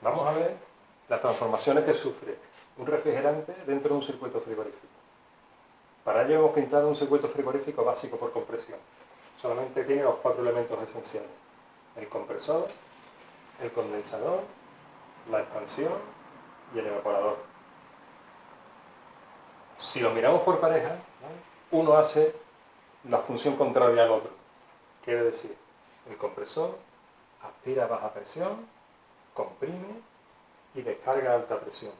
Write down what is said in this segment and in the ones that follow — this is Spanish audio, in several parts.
Vamos a ver las transformaciones que sufre un refrigerante dentro de un circuito frigorífico. Para ello hemos pintado un circuito frigorífico básico por compresión. Solamente tiene los 4 elementos esenciales: el compresor, el condensador, la expansión y el evaporador. Si lo miramos por pareja, ¿vale?, uno hace la función contraria al otro. Quiere decir, el compresor aspira a baja presión, comprime y descarga a alta presión.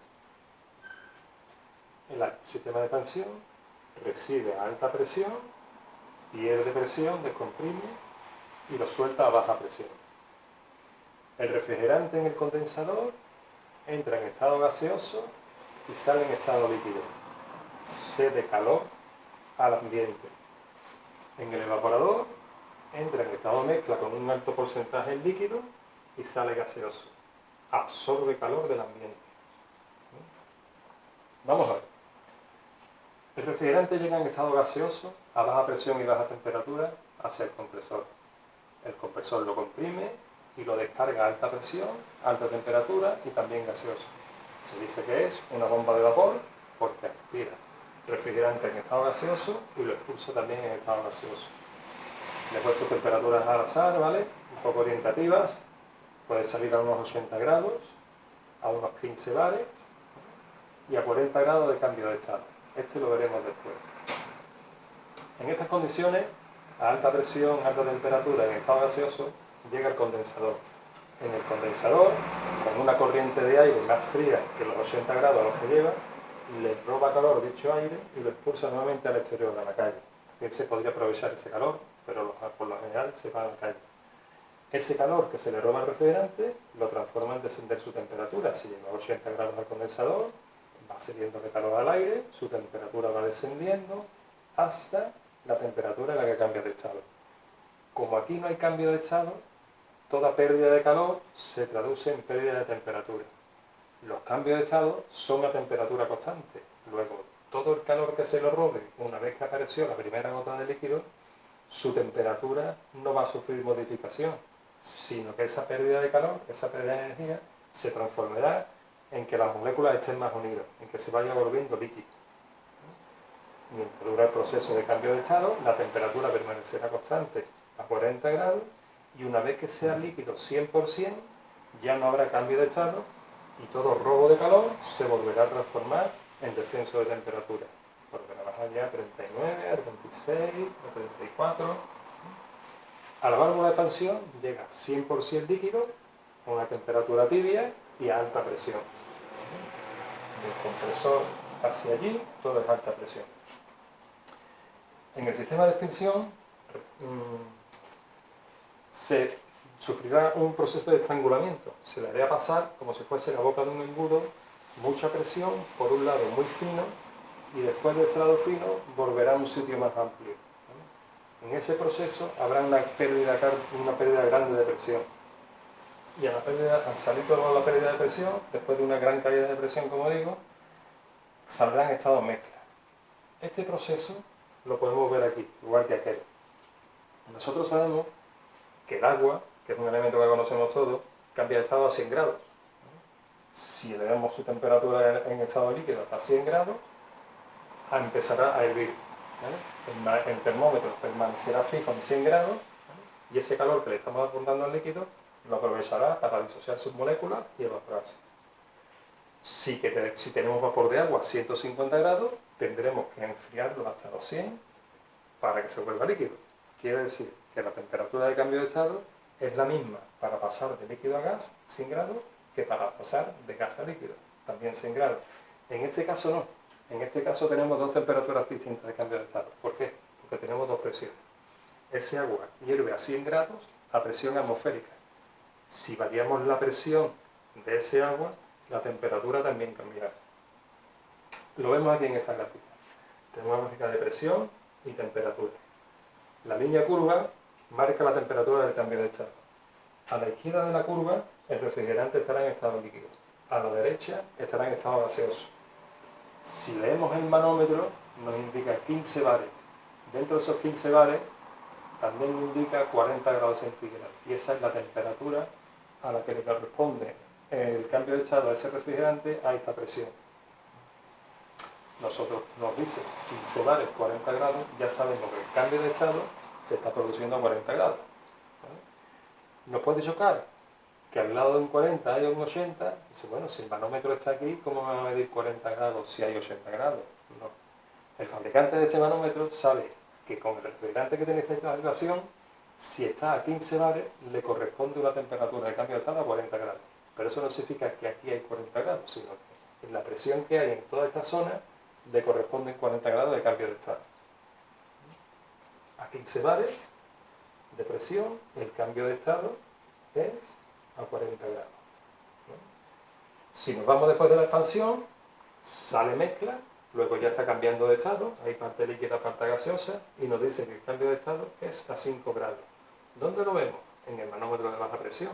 El sistema de expansión recibe a alta presión, pierde presión, descomprime y lo suelta a baja presión. El refrigerante en el condensador entra en estado gaseoso y sale en estado líquido. Cede calor al ambiente. En el evaporador entra en estado mezcla con un alto porcentaje en líquido y sale gaseoso. Absorbe calor del ambiente. Vamos a ver. El refrigerante llega en estado gaseoso a baja presión y baja temperatura hacia el compresor. El compresor lo comprime y lo descarga a alta presión, alta temperatura y también gaseoso. Se dice que es una bomba de vapor porque aspira refrigerante en estado gaseoso y lo expulsa también en estado gaseoso. Le he puesto temperaturas al azar, ¿vale?, un poco orientativas. Puede salir a unos 80 grados, a unos 15 bares y a 40 grados de cambio de estado. Este lo veremos después. En estas condiciones, a alta presión, alta temperatura, en estado gaseoso, llega el condensador. En el condensador, con una corriente de aire más fría que los 80 grados a los que lleva, le roba calor dicho aire y lo expulsa nuevamente al exterior, a la calle. También se podría aprovechar ese calor, pero por lo general se va a la calle. Ese calor que se le roba al refrigerante lo transforma en descender su temperatura. Si llega a 80 grados al condensador, va cediéndole calor al aire, su temperatura va descendiendo hasta la temperatura en la que cambia de estado. Como aquí no hay cambio de estado, toda pérdida de calor se traduce en pérdida de temperatura. Los cambios de estado son a temperatura constante. Luego, todo el calor que se le robe, una vez que apareció la primera gota de líquido, su temperatura no va a sufrir modificación, sino que esa pérdida de calor, esa pérdida de energía, se transformará en que las moléculas estén más unidas, en que se vaya volviendo líquido. Mientras dura el proceso de cambio de estado, la temperatura permanecerá constante a 40 grados y una vez que sea líquido 100%, ya no habrá cambio de estado y todo robo de calor se volverá a transformar en descenso de temperatura. Volverá a bajar ya a 39, a 36, a 34. A la válvula de expansión llega 100% líquido, a una temperatura tibia y a alta presión. Del compresor hacia allí, todo es alta presión. En el sistema de expansión se sufrirá un proceso de estrangulamiento. Se le hará pasar, como si fuese la boca de un embudo, mucha presión por un lado muy fino y después de ese lado fino volverá a un sitio más amplio. En ese proceso habrá una pérdida grande de presión. Y al salir toda la pérdida de presión, después de una gran caída de presión, como digo, saldrá en estado mezcla. Este proceso lo podemos ver aquí, igual que aquel. Nosotros sabemos que el agua, que es un elemento que conocemos todos, cambia de estado a 100 grados. Si le damos su temperatura en estado líquido hasta 100 grados, empezará a hervir. El termómetro permanecerá fijo en 100 grados, ¿vale?, y ese calor que le estamos apuntando al líquido lo aprovechará para disociar sus moléculas y evaporarse. Si tenemos vapor de agua a 150 grados, tendremos que enfriarlo hasta los 100 para que se vuelva líquido. Quiere decir que la temperatura de cambio de estado es la misma para pasar de líquido a gas, 100 grados, que para pasar de gas a líquido, también 100 grados. En este caso no. En este caso tenemos dos temperaturas distintas de cambio de estado. ¿Por qué? Porque tenemos dos presiones. Ese agua hierve a 100 grados a presión atmosférica. Si variamos la presión de ese agua, la temperatura también cambiará. Lo vemos aquí en esta gráfica. Tenemos una gráfica de presión y temperatura. La línea curva marca la temperatura del cambio de estado. A la izquierda de la curva, el refrigerante estará en estado líquido. A la derecha estará en estado gaseoso. Si leemos el manómetro, nos indica 15 bares. Dentro de esos 15 bares, también indica 40 grados centígrados. Y esa es la temperatura a la que le corresponde el cambio de estado de ese refrigerante a esta presión. Nosotros nos dice 15 bares, 40 grados, ya sabemos que el cambio de estado se está produciendo a 40 grados. ¿Vale? Nos puede chocar que al lado de un 40 hay un 80, dice, bueno, si el manómetro está aquí, ¿cómo me va a medir 40 grados si hay 80 grados? No. El fabricante de este manómetro sabe que con el refrigerante que tiene esta instalación, si está a 15 bares, le corresponde una temperatura de cambio de estado a 40 grados. Pero eso no significa que aquí hay 40 grados, sino que en la presión que hay en toda esta zona le corresponden 40 grados de cambio de estado. A 15 bares de presión, el cambio de estado es a 40 grados. Si nos vamos después de la expansión, sale mezcla, luego ya está cambiando de estado, hay parte líquida, parte gaseosa, y nos dice que el cambio de estado es a 5 grados. ¿Dónde lo vemos? En el manómetro de baja presión.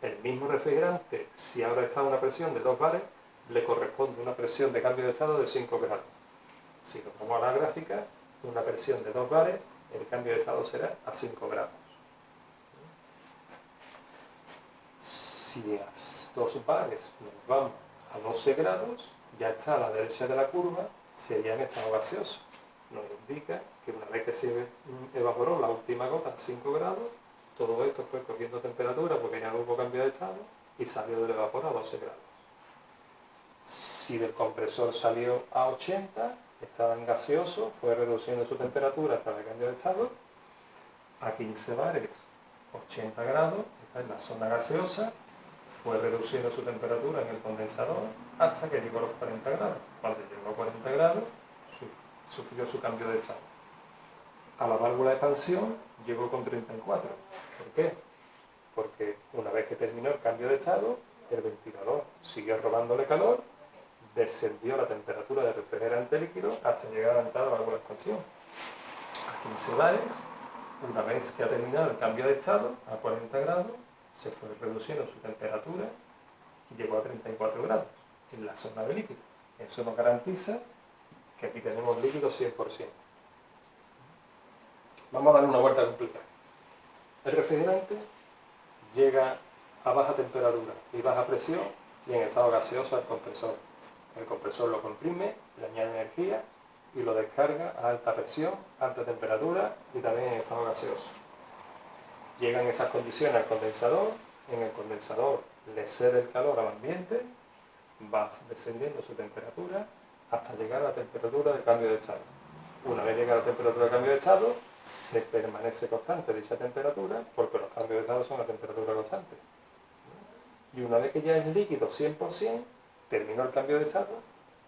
El mismo refrigerante, si ahora está a una presión de 2 bares, le corresponde una presión de cambio de estado de 5 grados. Si nos vamos a la gráfica, una presión de 2 bares, el cambio de estado será a 5 grados. Si a 2 bares nos vamos a 12 grados, ya está a la derecha de la curva, sería en estado gaseoso. Nos indica que una vez que se evaporó la última gota a 5 grados, todo esto fue cogiendo temperatura porque ya no hubo cambio de estado y salió del evapor a 12 grados. Si del compresor salió a 80, estaba en gaseoso, fue reduciendo su temperatura hasta el cambio de estado. A 15 bares, 80 grados, está en la zona gaseosa, fue reduciendo su temperatura en el condensador hasta que llegó a los 40 grados. Cuando llegó a 40 grados, sufrió su cambio de estado. A la válvula de expansión llegó con 34. ¿Por qué? Porque una vez que terminó el cambio de estado, el ventilador siguió robándole calor, descendió la temperatura del refrigerante líquido hasta llegar a la entrada de la válvula de expansión. A 15 bares, una vez que ha terminado el cambio de estado, a 40 grados, se fue reduciendo su temperatura y llegó a 34 grados en la zona de líquido. Eso nos garantiza que aquí tenemos líquido 100%. Vamos a darle una vuelta completa. El refrigerante llega a baja temperatura y baja presión y en estado gaseoso al compresor. El compresor lo comprime, le añade energía y lo descarga a alta presión, alta temperatura y también en estado gaseoso. Llegan esas condiciones al condensador, en el condensador le cede el calor al ambiente, va descendiendo su temperatura hasta llegar a la temperatura de cambio de estado. Una vez llega a la temperatura de cambio de estado, se permanece constante dicha temperatura porque los cambios de estado son a temperatura constante. Y una vez que ya es líquido 100%, terminó el cambio de estado,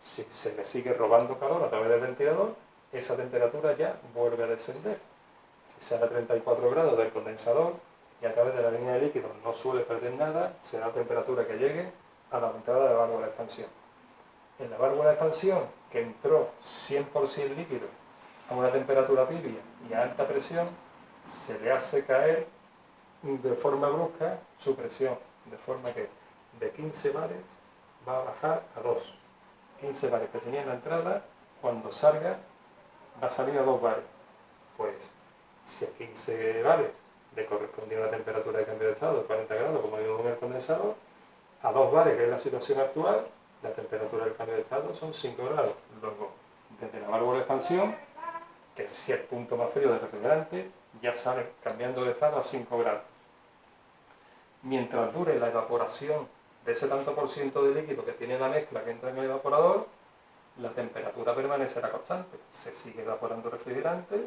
si se le sigue robando calor a través del ventilador, esa temperatura ya vuelve a descender. Si sale a 34 grados del condensador y a través de la línea de líquidos no suele perder nada, será la temperatura que llegue a la entrada de la válvula de expansión. En la válvula de expansión, que entró 100% líquido a una temperatura tibia y a alta presión, se le hace caer de forma brusca su presión, de forma que de 15 bares va a bajar a 2. 15 bares que tenía en la entrada, cuando salga, va a salir a 2 bares. Pues si a 15 bares le correspondía una temperatura de cambio de estado de 40 grados, como vimos en el condensador, a 2 bares, que es la situación actual, la temperatura del cambio de estado son 5 grados. Luego, desde la válvula de expansión, que es el punto más frío del refrigerante, ya sale cambiando de estado a 5 grados. Mientras dure la evaporación de ese tanto por ciento de líquido que tiene la mezcla que entra en el evaporador, la temperatura permanecerá constante. Se sigue evaporando el refrigerante,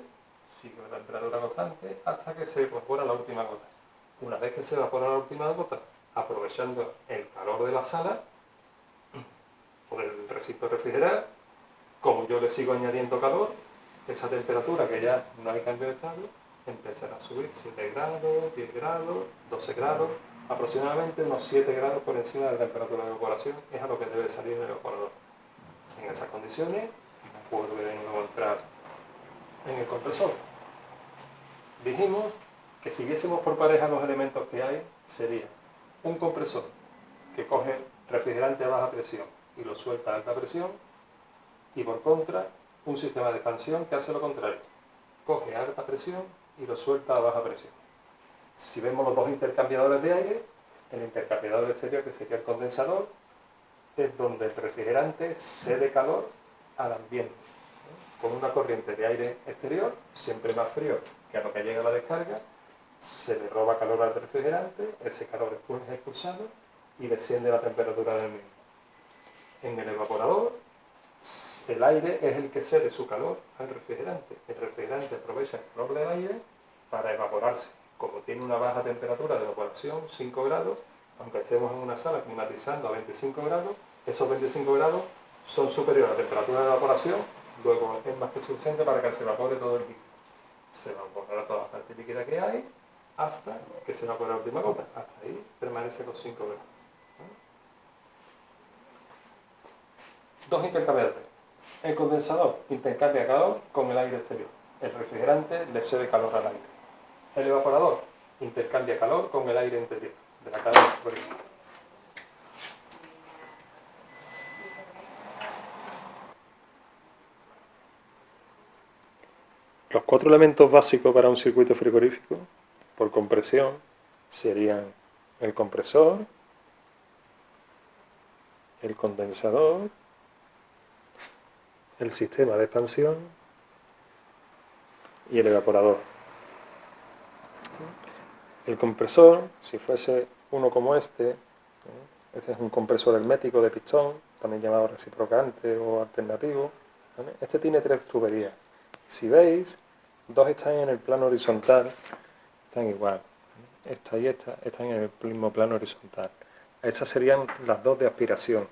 sigue la temperatura constante, hasta que se evapora la última gota. Una vez que se evapora la última gota, aprovechando el calor de la sala, por el recinto refrigerar, como yo le sigo añadiendo calor, esa temperatura que ya no hay cambio de estado, empezará a subir 7 grados, 10 grados, 12 grados, aproximadamente unos 7 grados por encima de la temperatura de evaporación, es a lo que debe salir del evaporador. En esas condiciones, vuelve de nuevo a entrar en el compresor. Dijimos que si viésemos por pareja los elementos que hay, sería un compresor que coge refrigerante a baja presión y lo suelta a alta presión, y por contra, un sistema de expansión que hace lo contrario, coge a alta presión y lo suelta a baja presión. Si vemos los dos intercambiadores de aire, El intercambiador exterior, que sería el condensador, es donde el refrigerante cede calor al ambiente, con una corriente de aire exterior, siempre más frío que a lo que llega a la descarga, se le roba calor al refrigerante, ese calor después es expulsado y desciende la temperatura del mismo. En el evaporador, el aire es el que cede su calor al refrigerante. El refrigerante aprovecha el calor del aire para evaporarse. Como tiene una baja temperatura de evaporación, 5 grados, aunque estemos en una sala climatizando a 25 grados, esos 25 grados son superiores a la temperatura de evaporación, luego es más que suficiente para que se evapore todo el líquido. Se evaporará toda la parte líquida que hay hasta que se evapore la última gota. Hasta ahí permanece los 5 grados. Dos intercambiadores. El condensador intercambia calor con el aire exterior. El refrigerante le cede calor al aire. El evaporador intercambia calor con el aire interior de la cadena superior. Los 4 elementos básicos para un circuito frigorífico por compresión serían el compresor, el condensador, el sistema de expansión y el evaporador. El compresor, si fuese uno como este es un compresor hermético de pistón, también llamado reciprocante o alternativo, ¿vale? Este tiene 3 tuberías. Si veis, 2 están en el plano horizontal, están igual. Esta y esta están en el mismo plano horizontal. Estas serían las 2 de aspiración.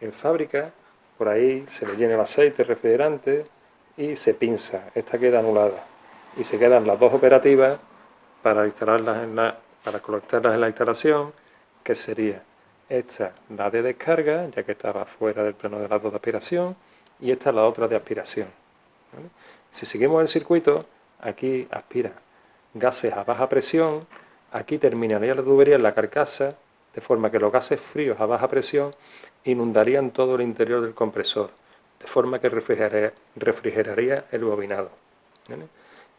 En fábrica, por ahí se le llena el aceite, refrigerante y se pinza. Esta queda anulada. Y se quedan las 2 operativas para instalarlas para conectarlas en la instalación, que sería esta, la de descarga, ya que estaba fuera del plano de las 2 de aspiración, y esta la otra de aspiración, ¿vale? Si seguimos el circuito, aquí aspira gases a baja presión, aquí terminaría la tubería en la carcasa, de forma que los gases fríos a baja presión inundarían todo el interior del compresor, de forma que refrigeraría el bobinado, ¿vale?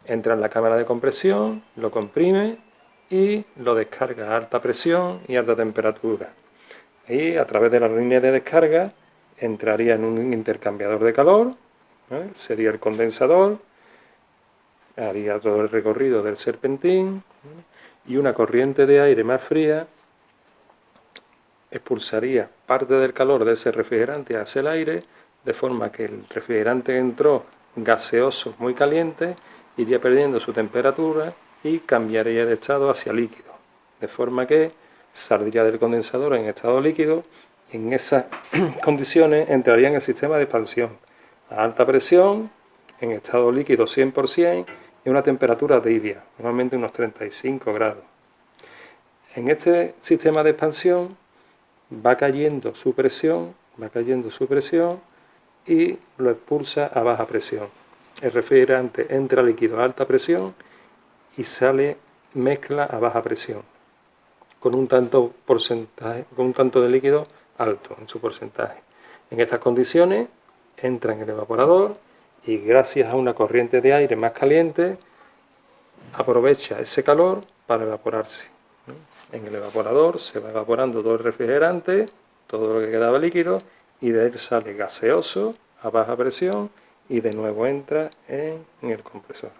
Entra en la cámara de compresión, lo comprime y lo descarga a alta presión y alta temperatura. Y a través de la línea de descarga entraría en un intercambiador de calor, ¿vale? Sería el condensador, haría todo el recorrido del serpentín, ¿vale? Y una corriente de aire más fría expulsaría parte del calor de ese refrigerante hacia el aire, de forma que el refrigerante entró gaseoso muy caliente, iría perdiendo su temperatura y cambiaría de estado hacia líquido, de forma que saldría del condensador en estado líquido y en esas condiciones entraría en el sistema de expansión a alta presión, en estado líquido 100% y una temperatura tibia, normalmente unos 35 grados. En este sistema de expansión va cayendo su presión y lo expulsa a baja presión. El refrigerante entra líquido a alta presión y sale mezcla a baja presión, con un tanto de líquido alto en su porcentaje. En estas condiciones entra en el evaporador y gracias a una corriente de aire más caliente aprovecha ese calor para evaporarse. En el evaporador se va evaporando todo el refrigerante, todo lo que quedaba líquido, y de él sale gaseoso a baja presión y de nuevo entra en el compresor.